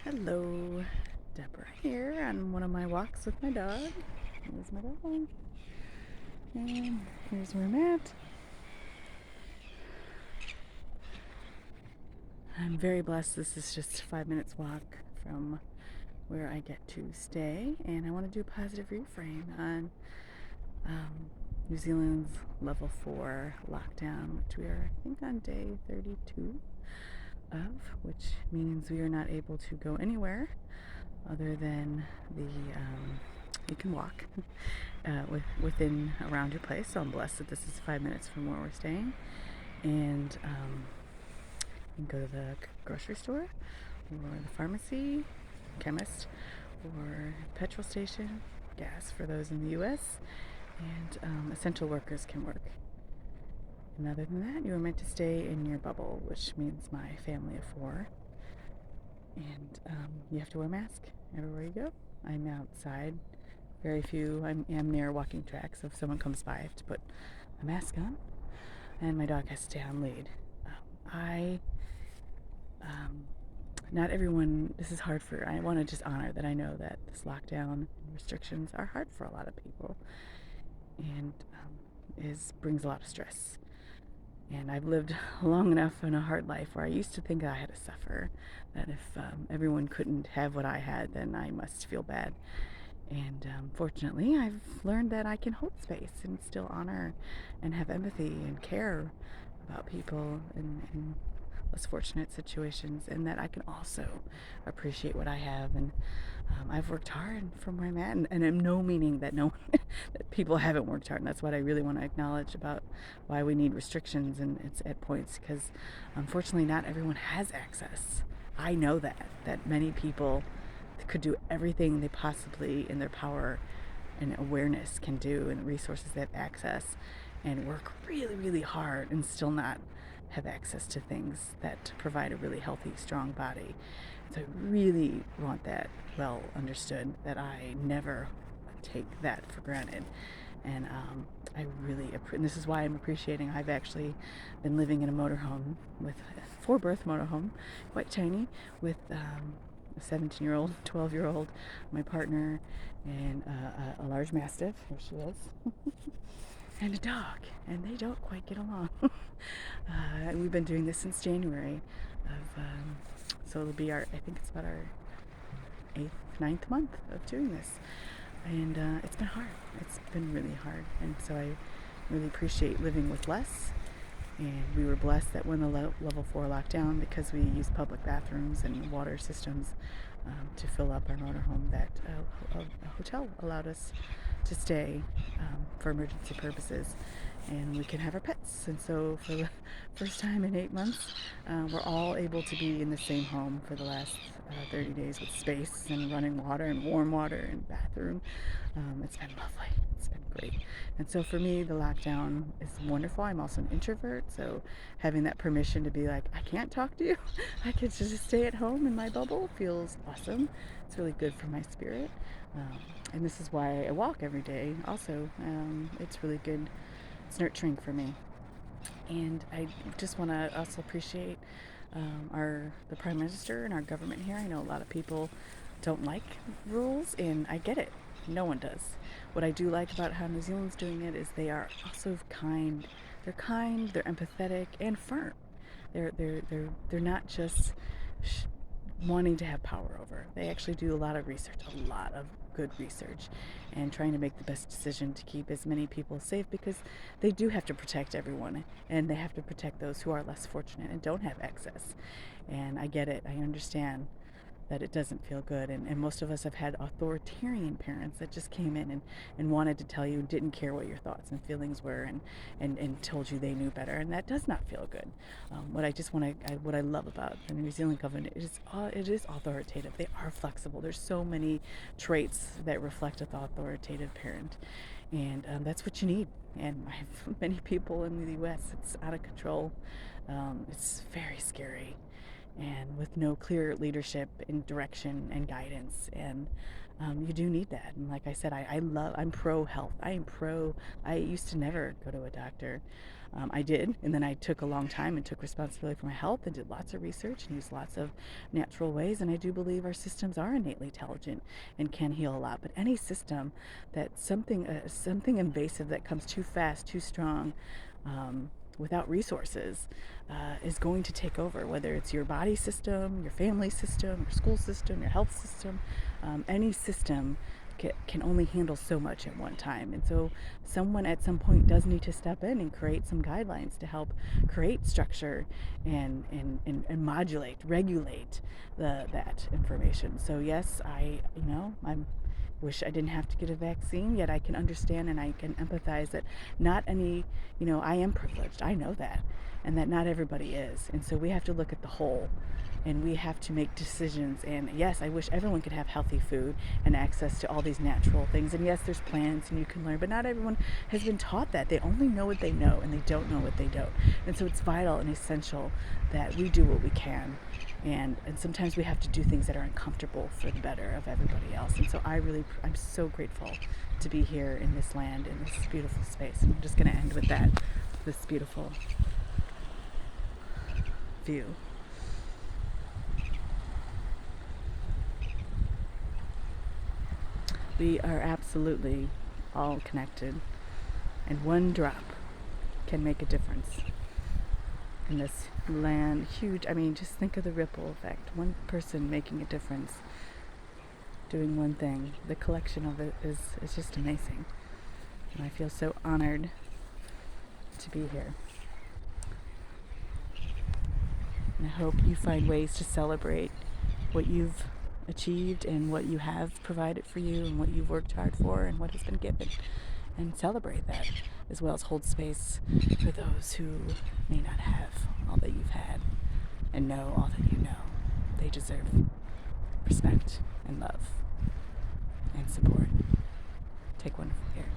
Hello, Debra here on one of my walks with my dog. Here's my dog. And here's where I'm at. I'm very blessed. This is just a 5 minutes walk from where I get to stay. And I want to do a positive reframe on New Zealand's level 4 lockdown, which we are, I think, on day 32 of, which means we are not able to go anywhere other than you can walk within around your place. So I'm blessed that this is 5 minutes from where we're staying, and you can go to the grocery store or the pharmacy, chemist, or petrol station, gas for those in the U.S., and essential workers can work. And other than that, you are meant to stay in your bubble, which means my family of 4. And you have to wear a mask everywhere you go. I'm outside. Very few. I am near walking tracks, so if someone comes by, I have to put a mask on. And my dog has to stay on lead. Not everyone, this is hard for, I want to just honor that I know that this lockdown and restrictions are hard for a lot of people and brings a lot of stress. And I've lived long enough in a hard life where I used to think I had to suffer, that if everyone couldn't have what I had, then I must feel bad. And fortunately, I've learned that I can hold space and still honor and have empathy and care about people in less fortunate situations, and that I can also appreciate what I have. And I've worked hard from where I'm at, and I'm no meaning that that people haven't worked hard. And that's what I really want to acknowledge about why we need restrictions and it's at points, because unfortunately not everyone has access. I know that many people could do everything they possibly in their power and awareness can do, and resources they have access, and work really, really hard and still not have access to things that provide a really healthy, strong body. So I really want that well understood, that I never take that for granted. And and this is why I'm appreciating, I've actually been living in a motorhome with 4-berth motorhome, quite tiny, with a 17-year-old, 12-year-old, my partner, and a large mastiff, here she is, and a dog, and they don't quite get along. We've been doing this since January of, so it'll be I think it's about our 8th, 9th month of doing this. And it's been hard. It's been really hard. And so I really appreciate living with less. And we were blessed that when the level 4 lockdown, because we use public bathrooms and water systems to fill up our motorhome, that a hotel allowed us to stay for emergency purposes, and we can have our pets. And so for the first time in 8 months, we're all able to be in the same home for the last 30 days, with space and running water and warm water and bathroom. It's been lovely. It's been great. And so for me, the lockdown is wonderful. I'm also an introvert, so having that permission to be like, I can't talk to you, I could just stay at home in my bubble, feels awesome. It's really good for my spirit. And this is why I walk every day also. It's really good. It's nurturing for me. And I just want to also appreciate the Prime Minister and our government here. I know a lot of people don't like rules, and I get it. No one does. What I do like about how New Zealand's doing it is they are also kind. They're kind, they're empathetic, and firm. They're not just wanting to have power over. They actually do a lot of research, a lot of good research, and trying to make the best decision to keep as many people safe, because they do have to protect everyone, and they have to protect those who are less fortunate and don't have access. And I get it. I understand that it doesn't feel good, and most of us have had authoritarian parents that just came in and wanted to tell you, didn't care what your thoughts and feelings were, and told you they knew better, and that does not feel good. What I love about the New Zealand government is it is authoritative. They are flexible. There's so many traits that reflect an authoritative parent, and that's what you need. And I have many people in the U.S. It's out of control. It's very scary, and with no clear leadership and direction and guidance. And you do need that. And like I said, I'm pro health. I used to never go to a doctor. I did, and then I took a long time and took responsibility for my health and did lots of research and used lots of natural ways. And I do believe our systems are innately intelligent and can heal a lot. But any system that something invasive that comes too fast, too strong, without resources, is going to take over. Whether it's your body system, your family system, your school system, your health system, any system can only handle so much at one time. And so someone at some point does need to step in and create some guidelines to help create structure and modulate, regulate that information. So yes, I wish I didn't have to get a vaccine, yet I can understand and I can empathize that not any, I am privileged. I know that. And that not everybody is. And so we have to look at the whole, and we have to make decisions. And yes, I wish everyone could have healthy food and access to all these natural things. And yes, there's plants and you can learn, but not everyone has been taught that. They only know what they know and they don't know what they don't. And so it's vital and essential that we do what we can. And sometimes we have to do things that are uncomfortable for the better of everybody else. And so I'm so grateful to be here in this land, in this beautiful space. And I'm just going to end with that, this beautiful view. We are absolutely all connected, and one drop can make a difference in this land. Huge. I mean, just think of the ripple effect. One person making a difference, doing one thing. The collection of it is just amazing. And I feel so honored to be here. And I hope you find ways to celebrate what you've achieved and what you have provided for you and what you've worked hard for and what has been given, and celebrate that, as well as hold space for those who may not have all that you've had and know all that you know. They deserve respect and love and support. Take one from here.